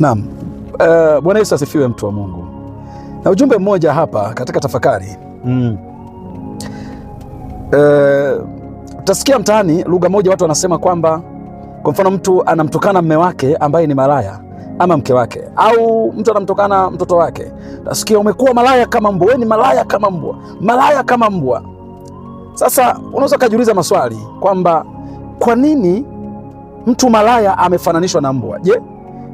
Naam. Bwana Yesu asifiwe, mtu wa Mungu. Na ujumbe mmoja hapa katika tafakari. Utasikia mtaani lugha moja watu wanasema kwamba kwa mfano mtu anamtukana mume wake ambaye ni malaya ama mke wake, au mtu anamtukana mtoto wake. Utasikia umekuwa malaya kama mbwa, wewe ni malaya kama mbwa, malaya kama mbwa. Sasa unaweza kujiuliza maswali kwamba kwa nini mtu malaya amefananishwa na mbwa? Je,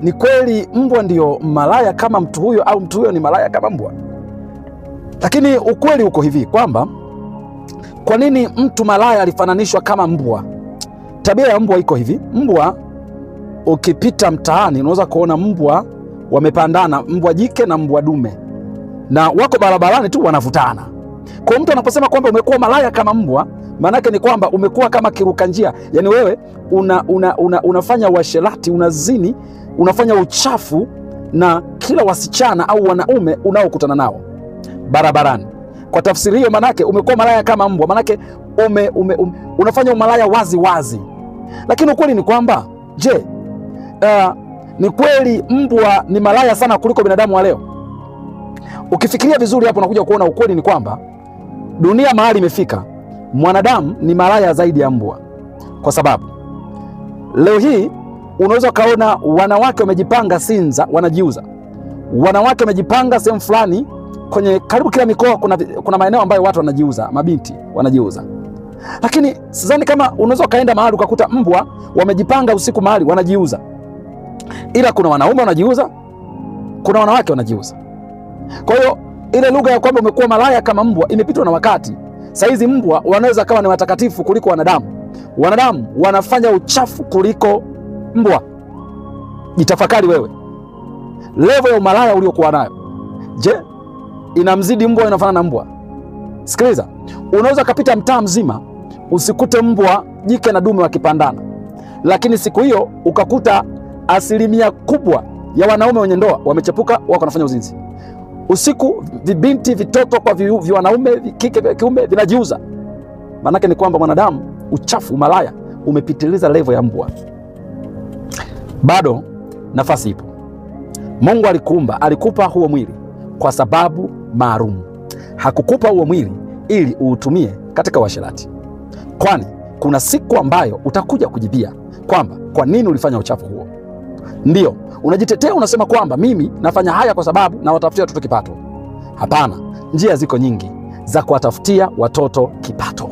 ni kweli mbwa ndio malaya kama mtu huyo, au mtu huyo ni malaya kama mbwa? Lakini ukweli uko hivi kwamba kwa nini mtu malaya alifananishwa kama mbwa? Tabia ya mbwa iko hivi. Mbwa ukipita mtaani unaweza kuona mbwa wamepandana, mbwa jike na mbwa dume, na wako barabarani tu wanavutana. Kwa mtu anaposema kwamba umekuwa malaya kama mbwa, maana yake ni kwamba umekuwa kama kiruka njia. Yaani wewe unafanya uasherati, unazini, unafanya uchafu na kila wasichana au wanaume unaokutana nao barabarani. Kwa tafsiri hiyo, maana yake umekuwa malaya kama mbwa, maana yake unafanya umalaya wazi wazi. Lakini ukweli ni kwamba, je, ni kweli mbwa ni malaya sana kuliko binadamu wa leo? Ukifikiria vizuri hapo unakuja kuona ukweli ni kwamba dunia mahali imefika, mwanadamu ni malaya zaidi ya mbwa. Kwa sababu leo hii unaweza kaona wanawake wamejipanga Sinza wanajiuza, wanawake wamejipanga sehemu fulani kwenye karibu kila mikoa kuna maeneo ambayo watu wanajiuza, mabinti wanajiuza. Lakini sidhani kama unaweza kaenda mahali ukakuta mbwa wamejipanga usiku mahali wanajiuza. Ila kuna wanaume wanajiuza, kuna wanawake wanajiuza. Kwa hiyo ile lugha ya kwamba umekuwa malaya kama mbwa imepitwa na wakati. Saizi mbwa wanaweza kawa ni watakatifu kuliko wanadamu. Wanadamu wanafanya uchafu kuliko mbwa. Jitafakari wewe, level ya umalaya uliokuwa nayo, je, inamzidi mbwa, inafanana na mbwa? Sikiliza, unaweza kapita mtaa mzima usikute mbwa jike na dume wakipandana, lakini siku hiyo ukakuta asilimia kubwa ya wanaume wenye ndoa wamechepuka, wako wanafanya uzinzi. Usiku vibinti vitoto kwa wanaume kike vya kiume vinajiuza. Maanake ni kwamba mwanadamu, uchafu, umalaya umepitiliza level ya mbwa. Bado nafasi ipo. Mungu alikuumba, alikupa huo mwili kwa sababu maalum. Hakukupa huo mwili ili uutumie katika uasherati, kwani kuna siku ambayo utakuja kujibia kwamba kwa nini ulifanya uchafu huo. Ndio unajitetea, unasema kwamba mimi nafanya haya kwa sababu nawatafutia watoto kipato. Hapana, njia ziko nyingi za kuwatafutia watoto kipato.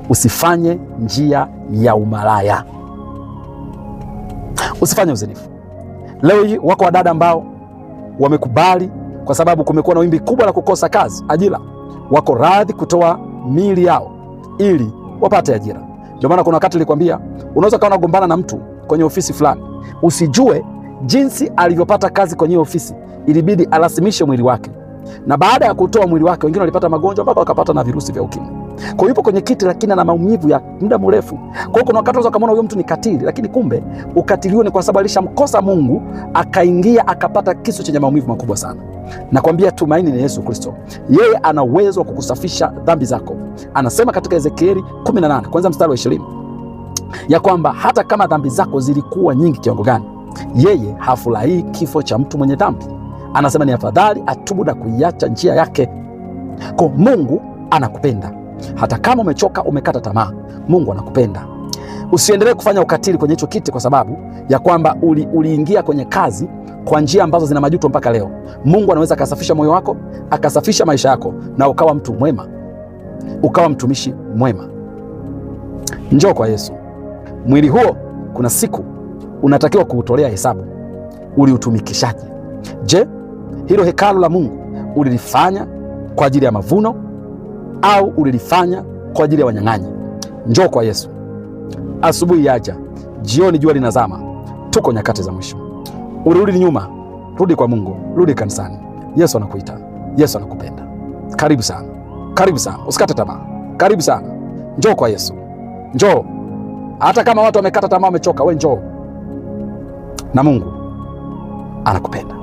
Usifanye njia ya umalaya, usifanye uzinifu. Leo hii wako wadada ambao wamekubali, kwa sababu kumekuwa na wimbi kubwa la kukosa kazi, ajira, wako radhi kutoa miili yao ili wapate ajira. Ndio maana kuna wakati nilikwambia unaweza kawa unagombana na mtu kwenye ofisi fulani, usijue jinsi alivyopata kazi kwenye ofisi, ilibidi alasimishe mwili wake, na baada ya kutoa mwili wake wengine walipata magonjwa mpaka wakapata na virusi vya ukimwi. Kwa hiyo yupo kwenye kiti lakini ana maumivu ya muda mrefu. Kwa hiyo kuna wakati unaweza kumuona huyo mtu ni katili, lakini kumbe ukatili huo ni kwa sababu alishamkosa Mungu, akaingia akapata kisu chenye maumivu makubwa sana. Nakwambia tumaini ni Yesu Kristo. Yeye ana uwezo wa kukusafisha dhambi zako. Anasema katika Ezekieli 18 kwanza mstari wa 20 ya kwamba hata kama dhambi zako zilikuwa nyingi kiwango gani, yeye hafurahii kifo cha mtu mwenye dhambi. Anasema ni afadhali atubu na kuiacha njia yake. Kwa Mungu anakupenda. Hata kama umechoka, umekata tamaa, Mungu anakupenda. Usiendelee kufanya ukatili kwenye hicho kiti kwa sababu ya kwamba uliingia kwenye kazi kwa njia ambazo zina majuto mpaka leo. Mungu anaweza akasafisha moyo wako, akasafisha maisha yako, na ukawa mtu mwema, ukawa mtumishi mwema. Njoo kwa Yesu. Mwili huo kuna siku unatakiwa kuutolea hesabu. Uliutumikishaje? Je, hilo hekalu la Mungu ulilifanya kwa ajili ya mavuno au ulilifanya kwa ajili ya wanyang'anyi? Njoo kwa Yesu. Asubuhi yaja, jioni jua linazama, tuko nyakati za mwisho. Urudi nyuma, rudi kwa Mungu, rudi kanisani. Yesu anakuita, Yesu anakupenda. Karibu sana, karibu sana, usikate tamaa. Karibu sana, njoo kwa Yesu, njoo. Hata kama watu wamekata tamaa, wamechoka, we njoo, na Mungu anakupenda.